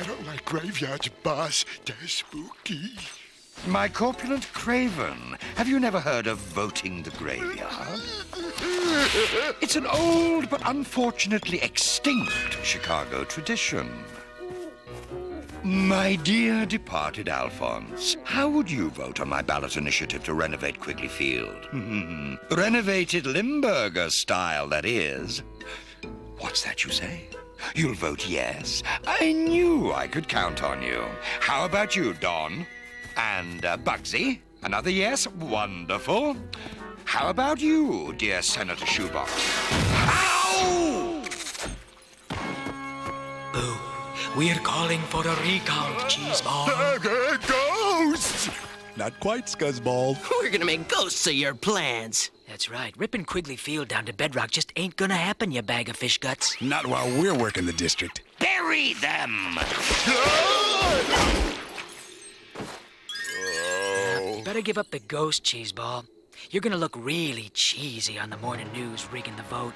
don't like graveyards, boss. They're spooky. My corpulent craven, have you never heard of voting the graveyard? It's an old but unfortunately extinct Chicago tradition. My dear departed Alphonse, how would you vote on my ballot initiative to renovate Quigley Field? Renovated Limburger style, that is. What's that you say? You'll vote yes? I knew I could count on you. How about you, Don? And Bugsy? Another yes? Wonderful. How about you, dear Senator Shoebox? Ow! Boo. We're calling for a recount, Cheeseball. Ghosts! Not quite, Scuzzball. We're gonna make ghosts of your plans. That's right. Ripping Quigley Field down to bedrock just ain't gonna happen, you bag of fish guts. Not while we're working the district. Bury them! You better give up the ghost, Cheeseball. You're gonna look really cheesy on the morning news rigging the vote.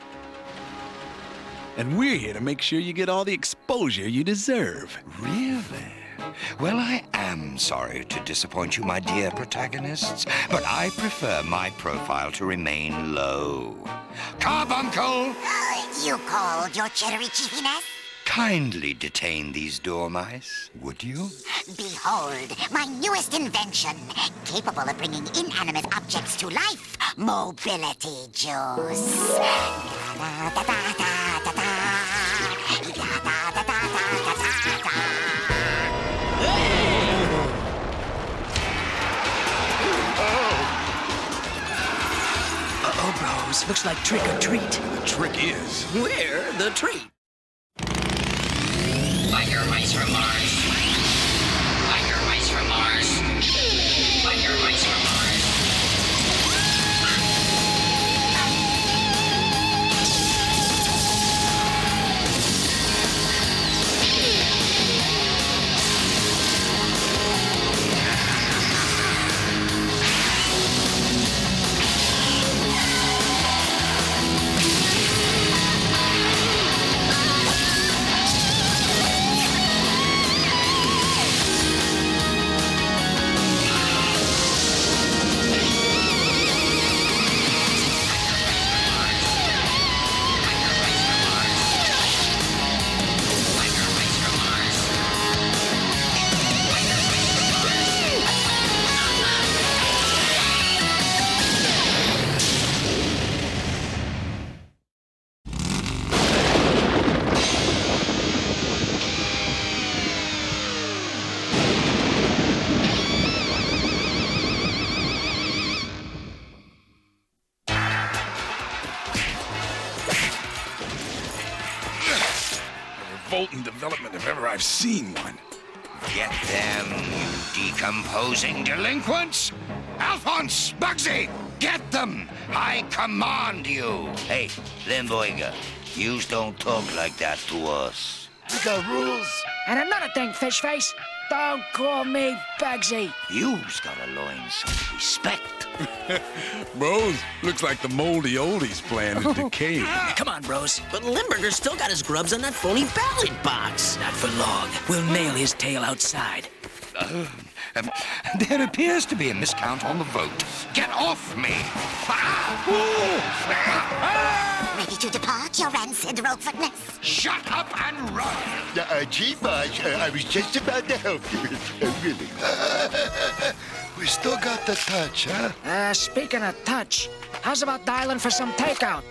And we're here to make sure you get all the exposure you deserve. Really? Well, I am sorry to disappoint you, my dear protagonists, but I prefer my profile to remain low. Carbuncle! You called your cherry chiefiness? Kindly detain these dormice, would you? Behold, my newest invention, capable of bringing inanimate objects to life. Mobility juice. Uh-oh, bros. Looks like trick or treat. The trick is... We're the treat. Biker mice from Mars. Biker mice from Mars. Biker mice from Mars. revolting development if ever I've seen one. Get them, you decomposing delinquents! Alphonse! Bugsy! Get them! I command you! Hey, Limburger, yous don't talk like that to us. We got rules. And another thing, Fishface, don't call me Bugsy. Yous gotta learn some respect. Bros, looks like the moldy oldies plan is decaying. Come on, bros. But Limburger's still got his grubs on that phony ballot box. Not for long. We'll nail his tail outside. There appears to be a miscount on the vote. Get off me! Ready to depart, your rancid roguefootness? Shut up and run! Gee, Marge, I was just about to help you. Really. We still got the touch, huh? Speaking of touch, how's about dialing for some takeout?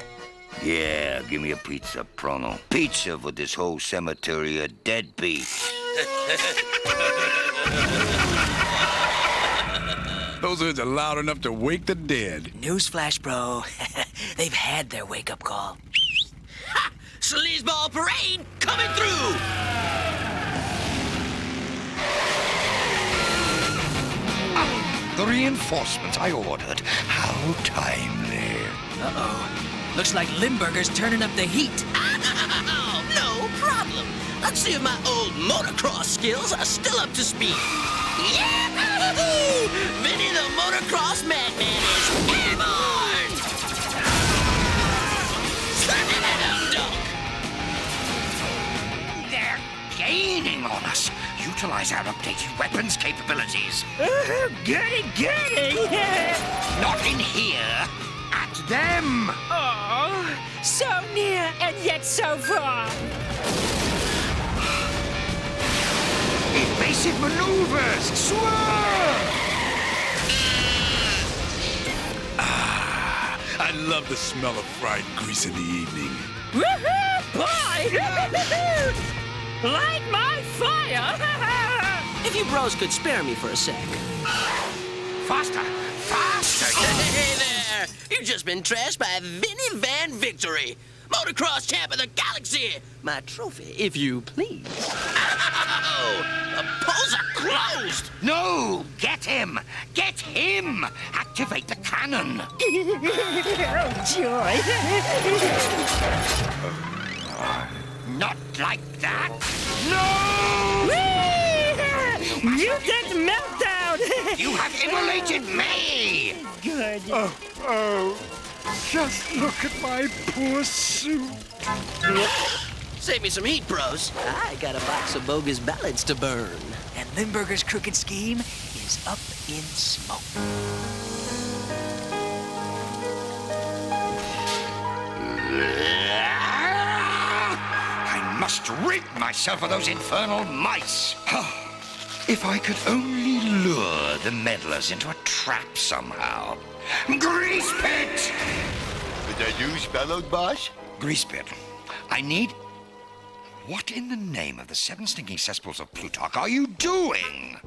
Yeah, give me a pizza, Prono. Pizza for this whole cemetery of deadbeats. Those hoods are loud enough to wake the dead. Newsflash, bro. They've had their wake-up call. Ha! Sleazeball Parade coming through! The reinforcements I ordered. How timely. Uh-oh. Looks like Limburger's turning up the heat. Oh, no problem. Let's see if my old motocross skills are still up to speed. Yahoo! Vinny the Motocross Madman is airborne! They're gaining on us. utilize our updated weapons capabilities. Get it! Not in here. At them. Oh, so near and yet so far. Evasive maneuvers. Swerve! I love the smell of fried grease in the evening. Woohoo, boy! Light my fire! If you bros could spare me for a sec. Faster! Faster! Hey there! You've just been trashed by Vinny Van Victory, Motocross Champ of the Galaxy! My trophy, if you please. Oh, the polls are closed! No! Get him! Get him! Activate the cannon! Oh, joy! Not like that! No! You get meltdown! You have immolated me! Good. Oh, just look at my poor suit. Save me some heat, bros. I got a box of bogus ballads to burn. And Limburger's crooked scheme is up in smoke. I must rid myself of those infernal mice. If I could only lure the meddlers into a trap somehow. Grease pit! The new spelled, boss? Grease pit. I need... What in the name of the seven stinking cesspools of Plutarch are you doing?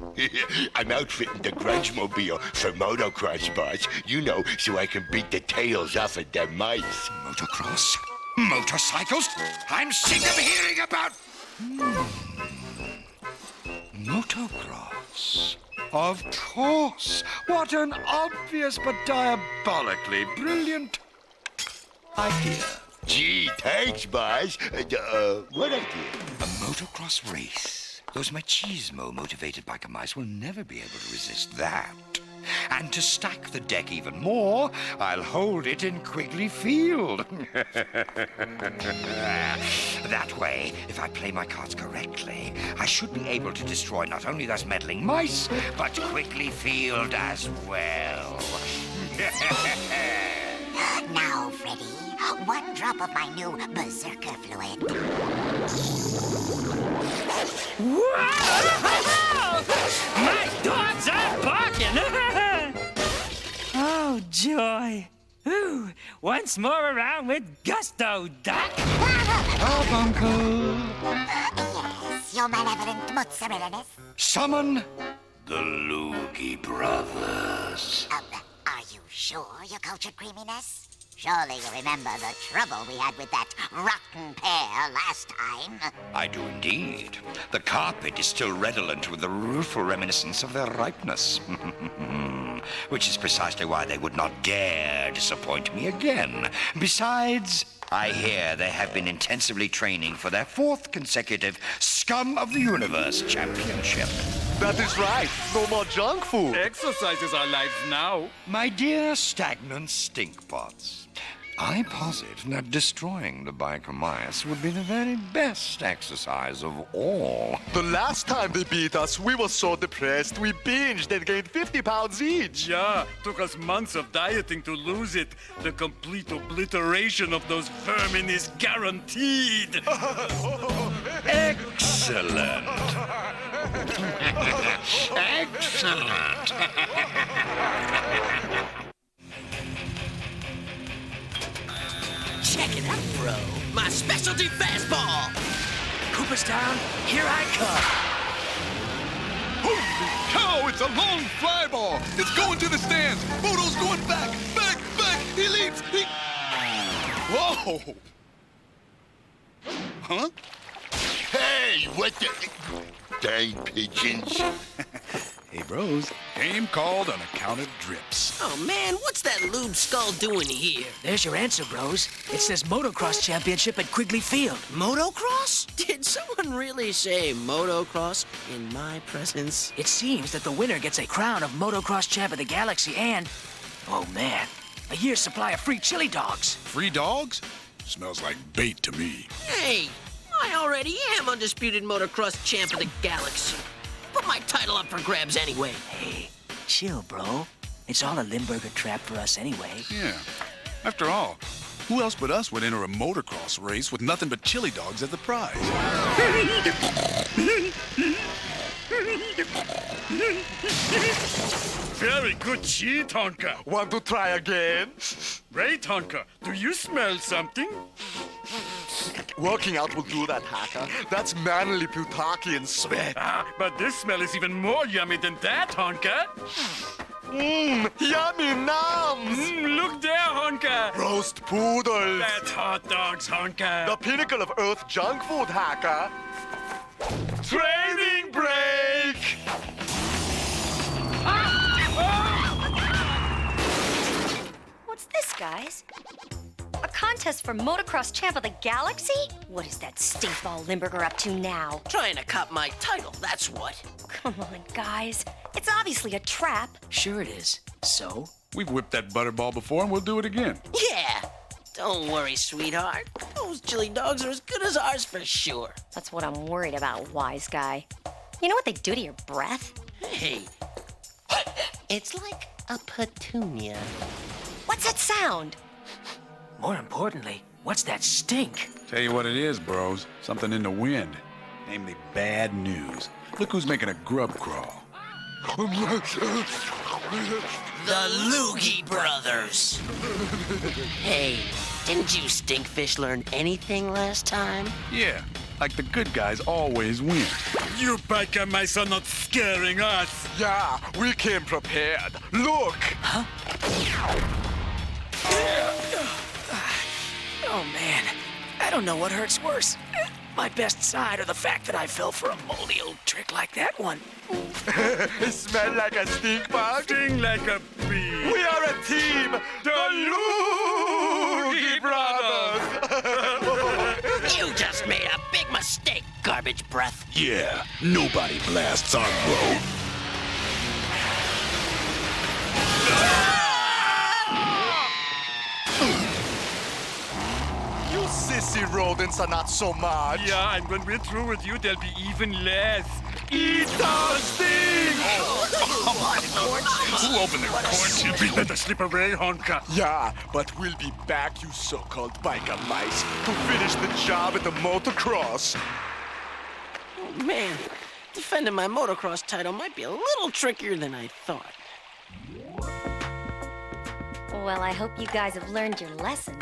I'm outfitting the Grunge-mobile for motocross, boss. You know, so I can beat the tails off of them mice. Motocross? Motorcycles? I'm sick of hearing about... Motocross. Of course. What an obvious but diabolically brilliant idea. Gee, thanks, boss. What idea? A motocross race. Those machismo-motivated biker mice will never be able to resist that. And to stack the deck even more, I'll hold it in Quigley Field. That way, if I play my cards correctly, I should be able to destroy not only those meddling mice, but Quigley Field as well. Now, Freddy, one drop of my new berserker fluid. Whoa! My dogs are barking! Oh, joy. Ooh, once more around with gusto, Doc. Yes, your malevolent mozzarella-ness. Summon the Loogie Brothers. Are you sure, your cultured creaminess? Surely you remember the trouble we had with that rotten pair last time. I do indeed. The carpet is still redolent with the rueful reminiscence of their ripeness. Which is precisely why they would not dare disappoint me again. Besides, I hear they have been intensively training for their 4th consecutive Scum of the Universe Championship. That is right. No more junk food. Exercise is our lives now. My dear stagnant stinkpots, I posit that destroying the biker mice would be the very best exercise of all. The last time they beat us, we were so depressed, we binged and gained 50 pounds each. Yeah, took us months of dieting to lose it. The complete obliteration of those vermin is guaranteed. Excellent. Excellent. Check it out, bro. My specialty fastball. Cooperstown, here I come. Holy cow, it's a long fly ball. It's going to the stands. Moto's going back. He leaps. Whoa. Huh? Hey, what the... Dang pigeons. Hey, bros. Game called on account of drips. Oh, man, what's that lube skull doing here? There's your answer, bros. It says Motocross Championship at Quigley Field. Motocross? Did someone really say motocross in my presence? It seems that the winner gets a crown of Motocross Champ of the Galaxy and, oh man, a year's supply of free chili dogs. Free dogs? Smells like bait to me. Hey, I already am undisputed motocross champ of the galaxy. my title up for grabs anyway. Hey, chill, bro. It's all a Limburger trap for us anyway. Yeah. After all, who else but us would enter a motocross race with nothing but chili dogs as the prize? Very good cheat, Honka. Want to try again? Right, Honka. Do you smell something? Working out will do that, Hacker. That's manly Plutockian sweat. Ah, but this smell is even more yummy than that, Honka. Yummy nums! Look there, Honka. Roast poodles! That's hot dogs, Honka. The pinnacle of Earth junk food, Hacker! Training break! What's this, guys? A contest for Motocross Champ of the Galaxy? What is that stinkball Limburger up to now? Trying to cop my title, that's what. Come on, guys. It's obviously a trap. Sure it is. So? We've whipped that butterball before, and we'll do it again. Yeah. Don't worry, sweetheart. Those chili dogs are as good as ours for sure. That's what I'm worried about, wise guy. You know what they do to your breath? Hey. It's like a petunia. What's that sound? More importantly, what's that stink? Tell you what it is, bros. Something in the wind. Namely, bad news. Look who's making a grub crawl. The Loogie Brothers. Hey, didn't you stinkfish learn anything last time? Yeah, like the good guys always win. You biker mice are not scaring us. Yeah, we came prepared. Look! Oh, man. I don't know what hurts worse. My best side or the fact that I fell for a moldy old trick like that one. Smell like a stink bug? Sting like a bee. We are a team! The Loogie Brothers! You just made a big mistake, garbage breath. Yeah, nobody blasts our bro. You sissy rodents are not so much. Yeah, and when we're through with you, there'll be even less. Eat our stink! Who opened the corn chip? We let us slip away, Honka. Yeah, but we'll be back, you so-called biker mice, to finish the job at the motocross. Oh, man, defending my motocross title might be a little trickier than I thought. Well, I hope you guys have learned your lesson.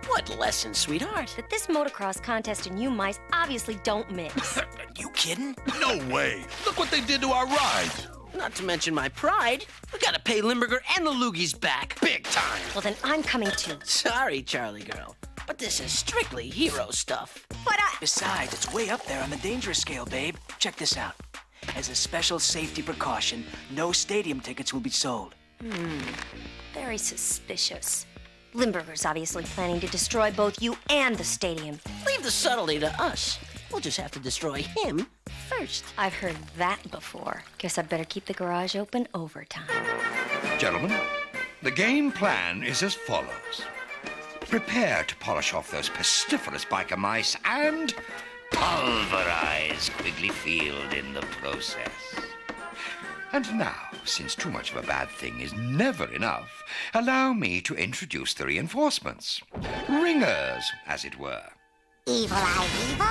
What lesson, sweetheart? That this motocross contest and you mice obviously don't mix. You kidding? No way. Look what they did to our ride. Not to mention my pride. We gotta pay Limburger and the Loogies back. Big time. Well, then I'm coming too. Sorry, Charlie girl. But this is strictly hero stuff. But Besides, it's way up there on the dangerous scale, babe. Check this out. As a special safety precaution, no stadium tickets will be sold. Very suspicious. Limburger's obviously planning to destroy both you and the stadium. Leave the subtlety to us. We'll just have to destroy him first. I've heard that before. Guess I'd better keep the garage open overtime. Gentlemen, the game plan is as follows. Prepare to polish off those pestiferous biker mice and pulverize Quigley Field in the process. And now, since too much of a bad thing is never enough, allow me to introduce the reinforcements. Ringers, as it were. Evil Eye Weaver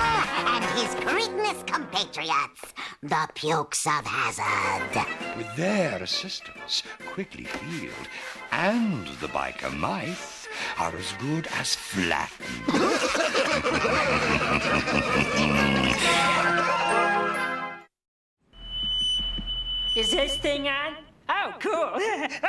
and his greatness compatriots, the Pukes of Hazard. With their assistance, Quigley Field and the biker mice are as good as flattened. Is this thing on? Oh, cool.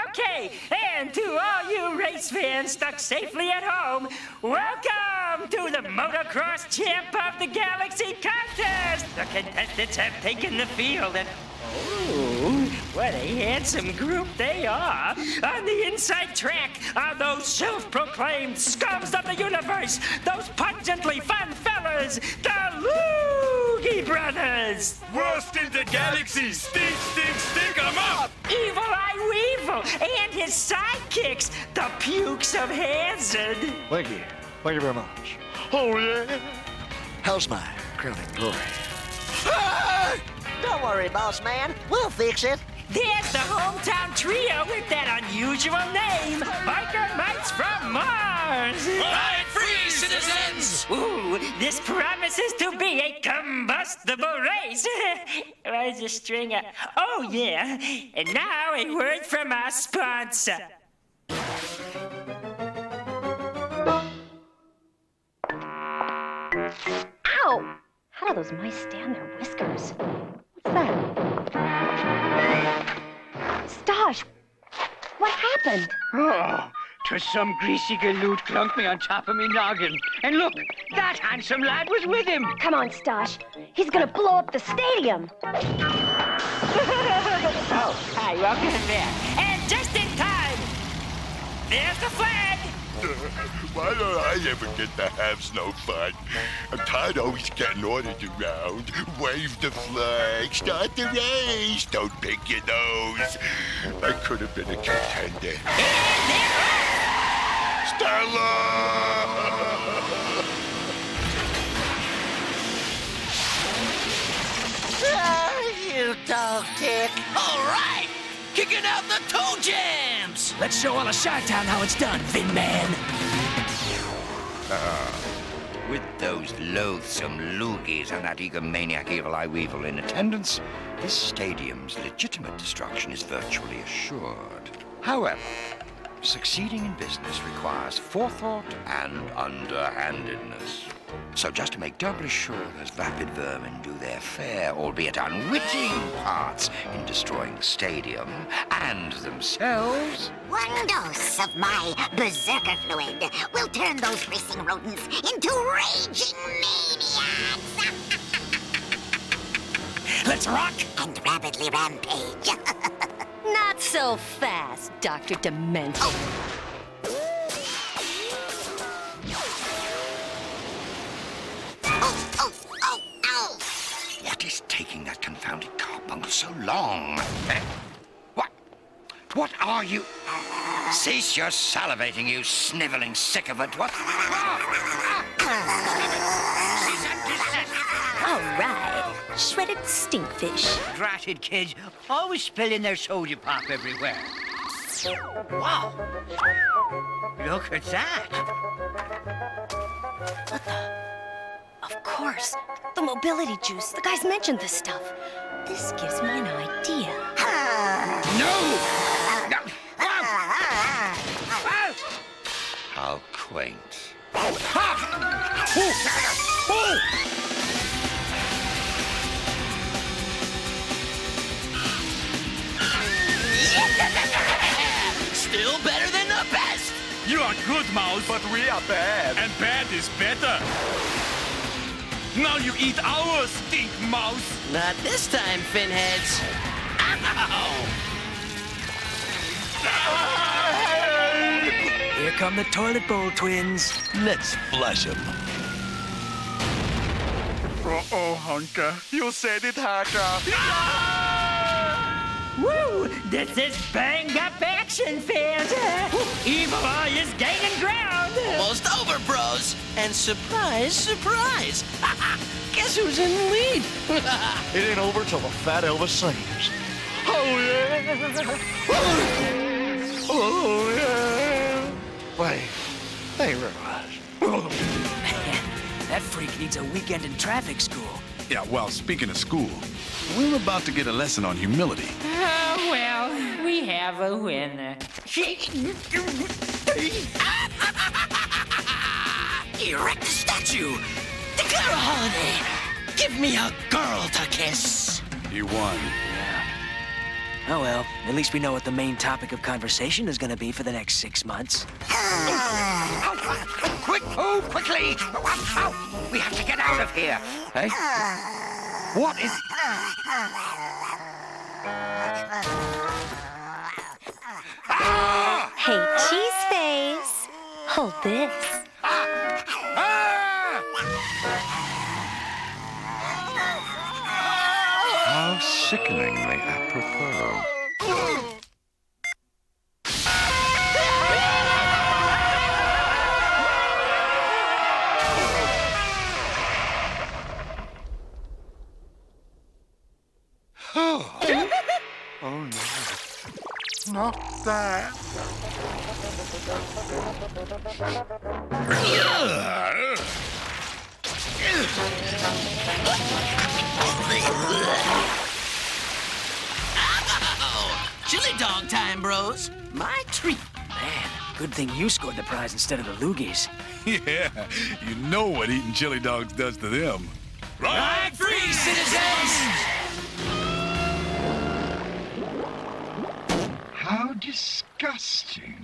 Okay, and to all you race fans stuck safely at home, welcome to the Motocross Champ of the Galaxy contest! The contestants have taken the field and... Oh, what a handsome group they are! On the inside track are those self-proclaimed scums of the universe, those pungently fun fellas, the Loogie Brothers! Worst in the galaxy. Stink, stink, stink 'em up. Evil Eye Weevil and his sidekicks, the Pukes of Hazard. Thank you. Thank you very much. Oh, yeah. How's my crowning glory? Ah! Don't worry, boss man. We'll fix it. There's the hometown trio with that unusual name, Biker Mites from Mars. Ride free, citizens! Ooh, this promises to be a combustible race. Where's the stringer? Oh, yeah. And now a word from our sponsor. Ow! How do those mice stand their whiskers? What's that? Stosh! What happened? Oh, 'twas some greasy galoot clunked me on top of me noggin. And look, that handsome lad was with him. Come on, Stosh. He's gonna blow up the stadium. Oh, hi, welcome back. And just in time. There's the flag. Why don't I ever get to have snow fun? I'm tired of always getting orders around. Wave the flag, start the race, don't pick your nose. I could have been a contender. Stella! You dog tick. All right! Kicking out the toe jams! Let's show all of Chi-Town how it's done, Vin Man. With those loathsome loogies and that egomaniac Evil Eye Weevil in attendance, this stadium's legitimate destruction is virtually assured. However, succeeding in business requires forethought and underhandedness. So just to make doubly sure those vapid vermin do their fair, albeit unwitting, parts in destroying the stadium and themselves... One dose of my berserker fluid will turn those racing rodents into raging maniacs. Let's rock! And rapidly rampage. Not so fast, Dr. Dement. What is taking that confounded carbuncle so long? Eh? What are you? Cease your salivating, you sniveling sycophant. What? All right. Shredded stinkfish. Dratted kids, always spilling their soda pop everywhere. Wow. Look at that. Of course. The mobility juice. The guys mentioned this stuff. This gives me an idea. No! How quaint. Still better than the best! You are good, Mouse. But we are bad. And bad is better. Now you eat our stink, Mouse. Not this time, Finheads. Ow! Here come the toilet bowl twins. Let's flush them. Uh-oh, Hunter. You said it, Hunter. Woo! This is bang-up action, fans. Evil Eye is gaining ground. Almost over, bros. And surprise, surprise. Guess who's in the lead? It ain't over till the fat Elvis sings. Oh, yeah. Oh, yeah. Wait. Hey, realize. That freak needs a weekend in traffic school. Yeah, well, speaking of school, we're about to get a lesson on humility. Well, we have a winner. Erect a statue. Declare a holiday. Give me a girl to kiss. You won. Oh well, at least we know what the main topic of conversation is going to be for the next 6 months. Quick, move quickly! We have to get out of here. Hey? What is... Hey, cheese face. Hold this. How sickeningly apropos. Not that. Oh, chili dog time, bros. My treat. Man, good thing you scored the prize instead of the loogies. Yeah, you know what eating chili dogs does to them. Ride free, citizens! How disgusting.